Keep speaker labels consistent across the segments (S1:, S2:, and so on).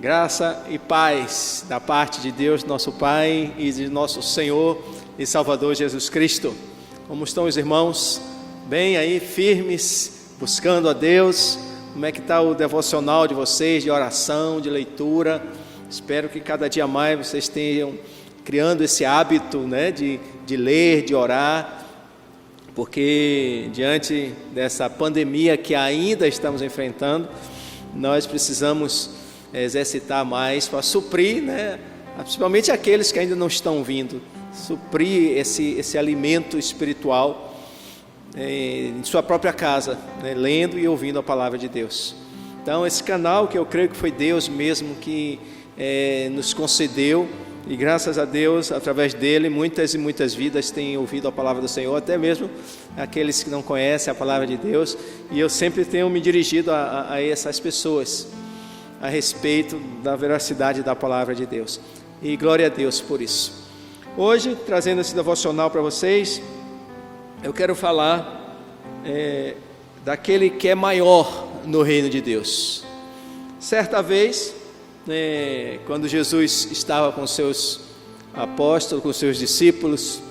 S1: Graça e paz da parte de Deus, nosso Pai, e de nosso Senhor e Salvador Jesus Cristo. Como estão os irmãos? Bem aí, firmes, buscando a Deus? Como é que está o devocional de vocês, de oração, de leitura? Espero que cada dia mais vocês tenham criando esse hábito, né, de ler, de orar, porque diante dessa pandemia que ainda estamos enfrentando, nós precisamos exercitar mais para suprir, né, principalmente aqueles que ainda não estão vindo, suprir esse alimento espiritual em sua própria casa, né, lendo e ouvindo a palavra de Deus. Então esse canal, que eu creio que foi Deus mesmo que nos concedeu, e graças a Deus, através dele, muitas e muitas vidas têm ouvido a palavra do Senhor, até mesmo aqueles que não conhecem a palavra de Deus, e eu sempre tenho me dirigido a essas pessoas, a respeito da veracidade da palavra de Deus, e glória a Deus por isso. Hoje, trazendo esse devocional para vocês, eu quero falar daquele que é maior no reino de Deus. Certa vez, quando Jesus estava com seus apóstolos, com seus discípulos,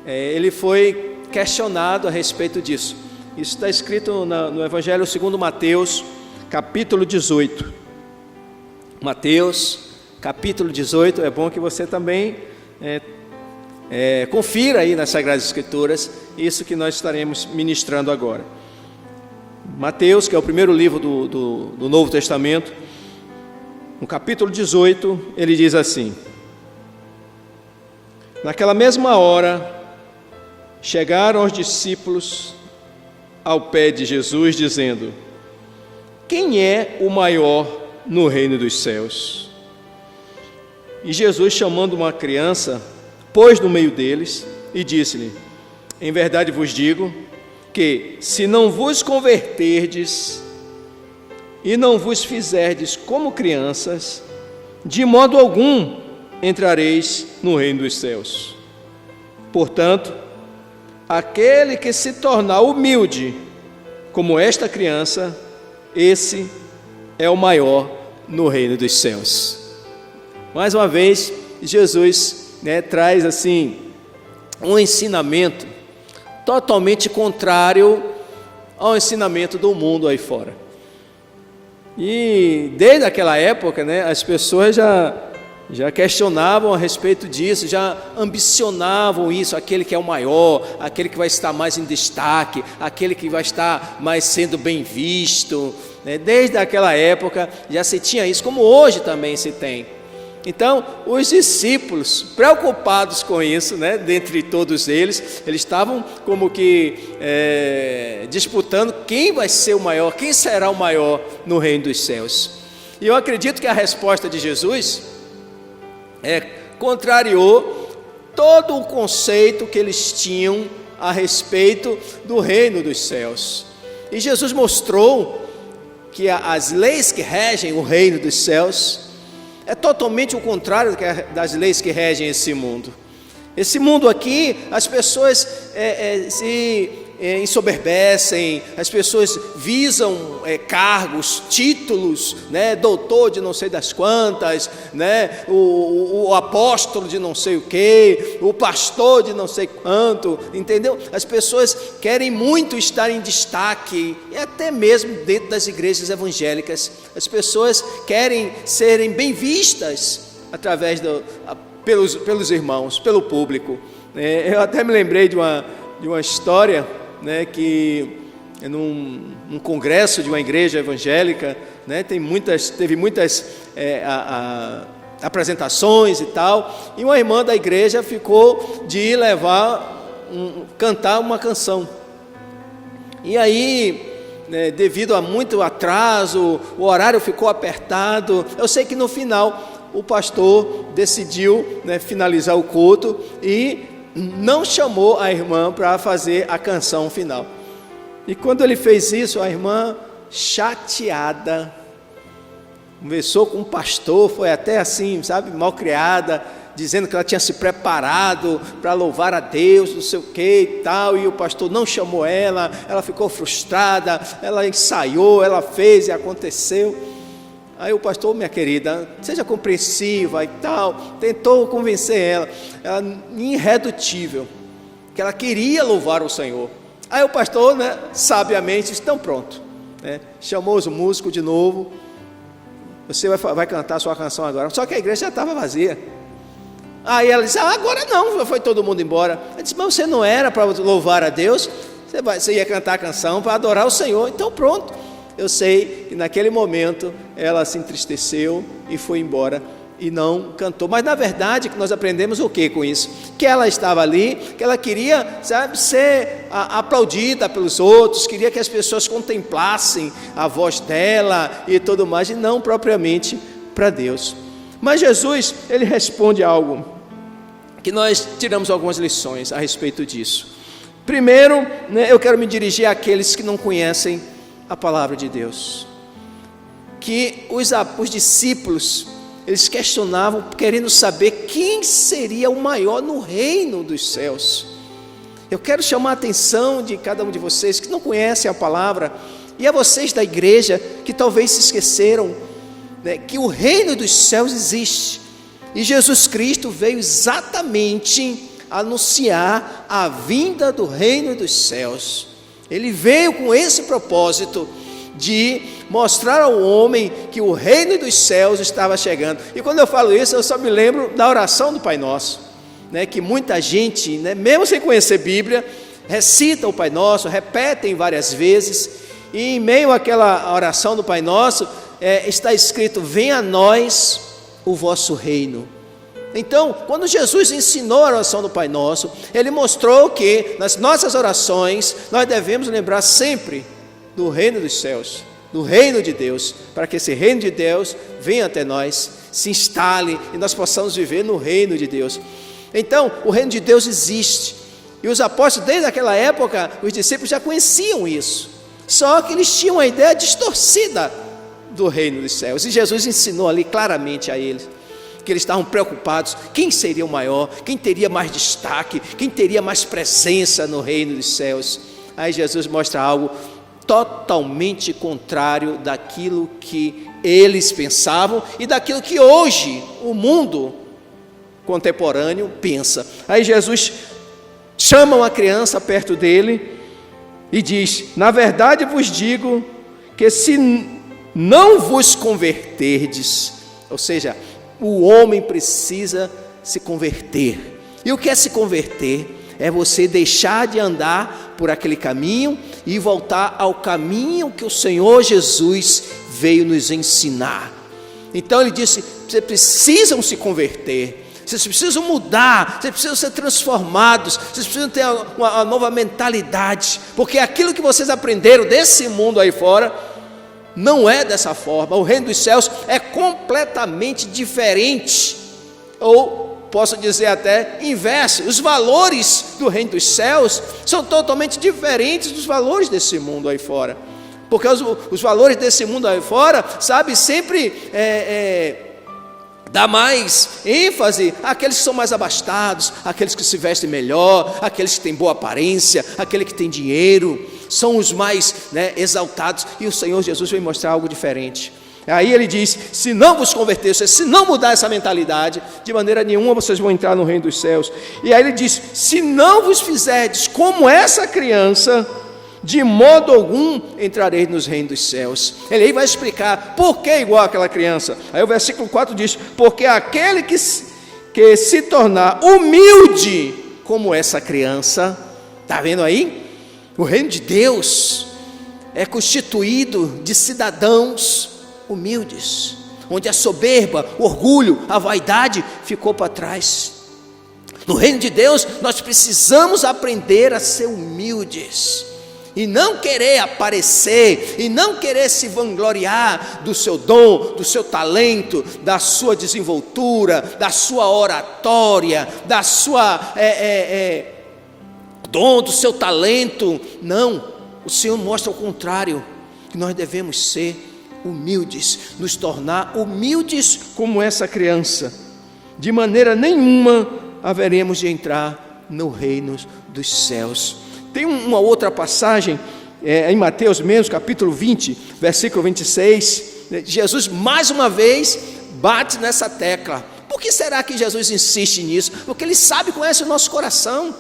S1: ele foi questionado a respeito disso. Isso está escrito no Evangelho segundo Mateus, capítulo 18. Mateus, capítulo 18, é bom que você também confira aí nas Sagradas Escrituras, isso que nós estaremos ministrando agora. Mateus, que é o primeiro livro do Novo Testamento, no capítulo 18, ele diz assim: naquela mesma hora, chegaram os discípulos ao pé de Jesus, dizendo: quem é o maior no reino dos céus? E Jesus, chamando uma criança, pôs no meio deles e disse-lhe: em verdade vos digo que, se não vos converterdes e não vos fizerdes como crianças, de modo algum entrareis no reino dos céus. Portanto, aquele que se tornar humilde como esta criança, esse é o maior no reino dos céus. Mais uma vez, Jesus traz assim um ensinamento totalmente contrário ao ensinamento do mundo aí fora. E desde aquela época, as pessoas já questionavam a respeito disso, já ambicionavam isso, aquele que é o maior, aquele que vai estar mais em destaque, aquele que vai estar mais sendo bem visto. Desde aquela época já se tinha isso, como hoje também se tem. Então, os discípulos, preocupados com isso, dentre todos eles estavam como que disputando quem vai ser o maior, quem será o maior no reino dos céus. E eu acredito que a resposta de Jesus contrariou todo o conceito que eles tinham a respeito do reino dos céus. E Jesus mostrou que as leis que regem o reino dos céus é totalmente o contrário das leis que regem esse mundo. Esse mundo aqui, as pessoas se ensoberbecem, as pessoas visam cargos, títulos, doutor de não sei das quantas, o apóstolo de não sei o que, o pastor de não sei quanto, entendeu? As pessoas querem muito estar em destaque, e até mesmo dentro das igrejas evangélicas, as pessoas querem serem bem vistas através pelos irmãos, pelo público. Eu até me lembrei de uma história, que num congresso de uma igreja evangélica, teve muitas apresentações e tal, e uma irmã da igreja ficou de cantar uma canção. E aí, devido a muito atraso, o horário ficou apertado. Eu sei que no final o pastor decidiu finalizar o culto e não chamou a irmã para fazer a canção final. E quando ele fez isso, a irmã, chateada, conversou com o pastor, foi até assim, mal criada, dizendo que ela tinha se preparado para louvar a Deus, não sei o que e tal, e o pastor não chamou ela ficou frustrada, ela ensaiou, ela fez e aconteceu. Aí o pastor, minha querida, seja compreensiva e tal, tentou convencer ela irredutível, que ela queria louvar o Senhor. Aí o pastor, né, sabiamente, disse, então pronto, né, chamou os músicos de novo, você vai cantar a sua canção agora. Só que a igreja já estava vazia. Aí ela disse, agora não, foi todo mundo embora. Eu disse, mas você não era para louvar a Deus, você ia cantar a canção para adorar o Senhor, então pronto. Eu sei que naquele momento ela se entristeceu e foi embora e não cantou. Mas na verdade que nós aprendemos o que com isso? Que ela estava ali, que ela queria, sabe, ser aplaudida pelos outros, queria que as pessoas contemplassem a voz dela e tudo mais, e não propriamente para Deus. Mas Jesus, ele responde algo que nós tiramos algumas lições a respeito disso. Primeiro, né, eu quero me dirigir àqueles que não conhecem a palavra de Deus, que os discípulos, eles questionavam, querendo saber quem seria o maior no reino dos céus. Eu quero chamar a atenção de cada um de vocês que não conhecem a palavra, e a vocês da igreja que talvez se esqueceram, né, que o reino dos céus existe, e Jesus Cristo veio exatamente anunciar a vinda do reino dos céus. Ele veio com esse propósito de mostrar ao homem que o reino dos céus estava chegando. E quando eu falo isso, eu só me lembro da oração do Pai Nosso, né, que muita gente, né, mesmo sem conhecer Bíblia, recita o Pai Nosso, repetem várias vezes, e em meio àquela oração do Pai Nosso, está escrito, venha a nós o vosso reino. Então, quando Jesus ensinou a oração do Pai Nosso, Ele mostrou que nas nossas orações, nós devemos lembrar sempre do reino dos céus, do reino de Deus, para que esse reino de Deus venha até nós, se instale e nós possamos viver no reino de Deus. Então, o reino de Deus existe, e os apóstolos, desde aquela época, os discípulos já conheciam isso, só que eles tinham uma ideia distorcida do reino dos céus, e Jesus ensinou ali claramente a eles, que eles estavam preocupados, quem seria o maior, quem teria mais destaque, quem teria mais presença no reino dos céus. Aí Jesus mostra algo totalmente contrário daquilo que eles pensavam e daquilo que hoje o mundo contemporâneo pensa. Aí Jesus chama uma criança perto dele e diz, na verdade vos digo que se não vos converterdes, ou seja, o homem precisa se converter. E o que é se converter? É você deixar de andar por aquele caminho e voltar ao caminho que o Senhor Jesus veio nos ensinar. Então ele disse, vocês precisam se converter, vocês precisam mudar, vocês precisam ser transformados, vocês precisam ter uma nova mentalidade, porque aquilo que vocês aprenderam desse mundo aí fora, não é dessa forma. O reino dos céus é completamente diferente, ou posso dizer até inverso. Os valores do reino dos céus são totalmente diferentes dos valores desse mundo aí fora, porque os valores desse mundo aí fora, sabe, sempre dá mais ênfase àqueles que são mais abastados, àqueles que se vestem melhor, àqueles que têm boa aparência, àquele que tem dinheiro, são os mais, né, exaltados, e o Senhor Jesus veio mostrar algo diferente. Aí ele diz, se não vos converter, se não mudar essa mentalidade, de maneira nenhuma vocês vão entrar no reino dos céus. E aí ele diz, se não vos fizerdes como essa criança, de modo algum entrareis nos reinos dos céus. Ele aí vai explicar por que igual àquela criança. Aí o versículo 4 diz, porque aquele que se tornar humilde como essa criança, está vendo aí? O reino de Deus é constituído de cidadãos humildes, onde a soberba, o orgulho, a vaidade ficou para trás. No reino de Deus nós precisamos aprender a ser humildes, e não querer aparecer, e não querer se vangloriar do seu dom, do seu talento, da sua desenvoltura, da sua oratória, da sua dom, do seu talento. Não, o Senhor mostra o contrário, que nós devemos ser humildes, nos tornar humildes como essa criança. De maneira nenhuma haveremos de entrar no reino dos céus. Tem uma outra passagem, em Mateus mesmo, capítulo 20, versículo 26, Jesus mais uma vez bate nessa tecla. Por que será que Jesus insiste nisso? Porque Ele sabe e conhece o nosso coração.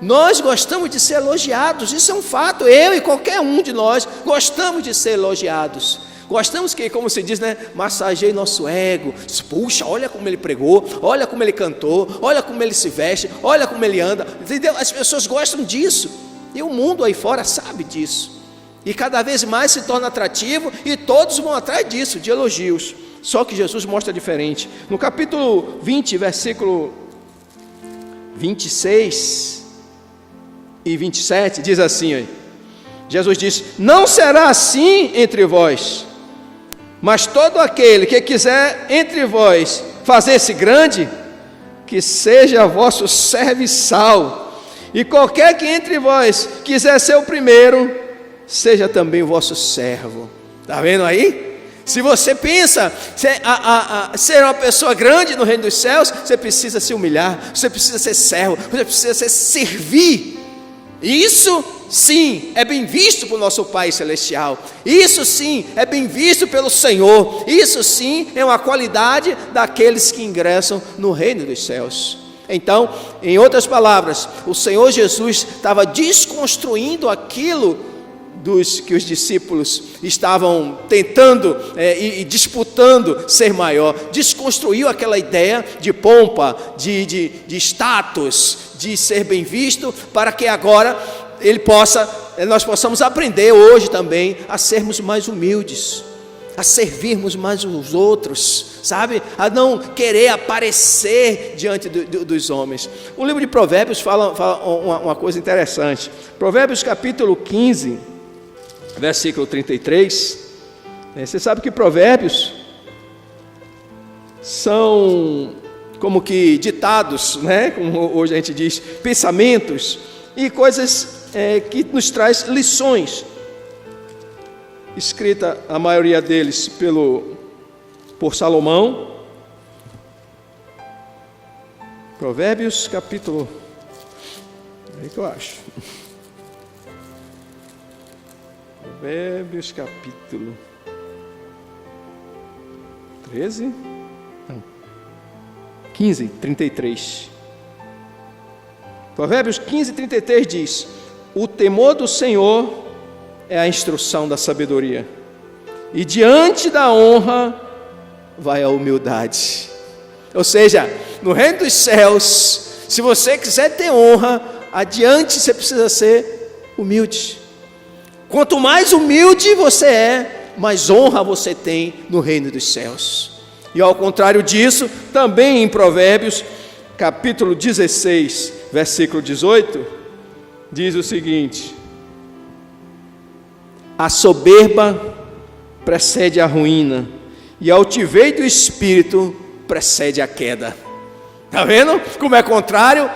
S1: Nós gostamos de ser elogiados, isso é um fato. Eu e qualquer um de nós gostamos de ser elogiados. Gostamos que, como se diz, massageie nosso ego. Puxa, olha como ele pregou, olha como ele cantou, olha como ele se veste, olha como ele anda, entendeu? As pessoas gostam disso, e o mundo aí fora sabe disso, e cada vez mais se torna atrativo, e todos vão atrás disso, de elogios. Só que Jesus mostra diferente. No capítulo 20, versículo 26 e 27, diz assim, Jesus diz: não será assim entre vós, mas todo aquele que quiser entre vós fazer-se grande, que seja vosso serviçal, e qualquer que entre vós quiser ser o primeiro, seja também o vosso servo. Está vendo aí? Se você pensa ser uma pessoa grande no reino dos céus, você precisa se humilhar, você precisa ser servo, você precisa servir. Isso sim é bem visto pelo nosso Pai Celestial, isso sim é bem visto pelo Senhor, isso sim é uma qualidade daqueles que ingressam no reino dos céus. Então, em outras palavras, o Senhor Jesus estava desconstruindo aquilo que os discípulos estavam tentando e disputando ser maior. Desconstruiu aquela ideia de pompa, de status, de ser bem visto, para que agora nós possamos aprender hoje também a sermos mais humildes, a servirmos mais os outros, sabe? A não querer aparecer diante dos homens. O livro de Provérbios fala uma coisa interessante. Provérbios capítulo 15, versículo 33, você sabe que provérbios são como que ditados, como hoje a gente diz, pensamentos e coisas que nos traz lições, escrita a maioria deles por Salomão. Provérbios capítulo, é que eu acho, Provérbios capítulo 13, não, 15, 33. Provérbios 15, 33 diz: o temor do Senhor é a instrução da sabedoria, e diante da honra vai a humildade. Ou seja, no reino dos céus, se você quiser ter honra, adiante você precisa ser humilde. Quanto mais humilde você é, mais honra você tem no reino dos céus. E ao contrário disso, também em Provérbios, capítulo 16, versículo 18, diz o seguinte: a soberba precede a ruína, e a altivez do espírito precede a queda. Está vendo como é contrário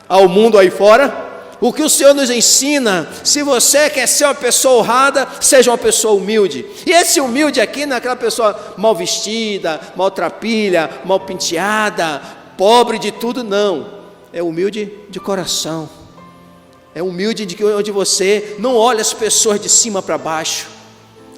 S1: ao mundo aí fora? O que o Senhor nos ensina: se você quer ser uma pessoa honrada, seja uma pessoa humilde. E esse humilde aqui não é aquela pessoa mal vestida, maltrapilha, mal penteada, pobre de tudo, não. É humilde de coração. É humilde onde você não olha as pessoas de cima para baixo.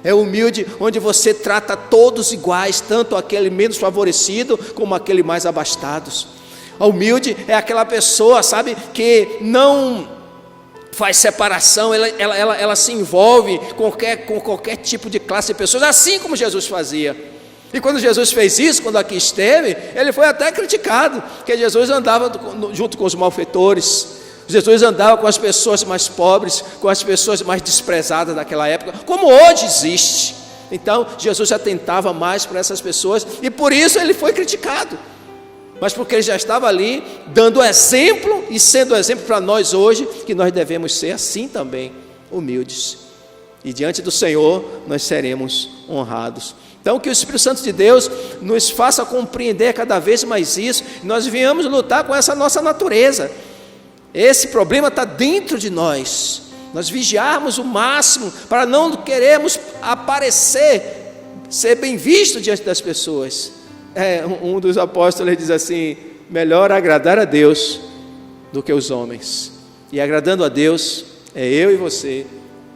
S1: É humilde onde você trata todos iguais, tanto aquele menos favorecido como aquele mais abastados. A humilde é aquela pessoa, sabe, que não faz separação, ela se envolve com qualquer tipo de classe de pessoas, assim como Jesus fazia. E quando Jesus fez isso, quando aqui esteve, ele foi até criticado, porque Jesus andava junto com os malfeitores, Jesus andava com as pessoas mais pobres, com as pessoas mais desprezadas daquela época, como hoje existe. Então Jesus atentava mais para essas pessoas, e por isso ele foi criticado. Mas porque ele já estava ali, dando exemplo, e sendo exemplo para nós hoje, que nós devemos ser assim também, humildes. E diante do Senhor, nós seremos honrados. Então que o Espírito Santo de Deus nos faça compreender cada vez mais isso, e nós venhamos lutar com essa nossa natureza. Esse problema está dentro de nós, nós vigiarmos o máximo, para não querermos aparecer, ser bem visto diante das pessoas. Um dos apóstolos diz assim: melhor agradar a Deus do que os homens. E agradando a Deus é eu e você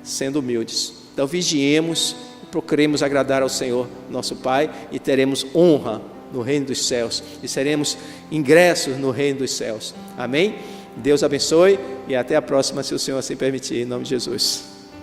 S1: sendo humildes. Então vigiemos procuremos agradar ao Senhor, nosso Pai, e teremos honra no reino dos céus, e seremos ingressos no reino dos céus. Amém? Deus abençoe, e até a próxima, se o Senhor assim permitir, em nome de Jesus.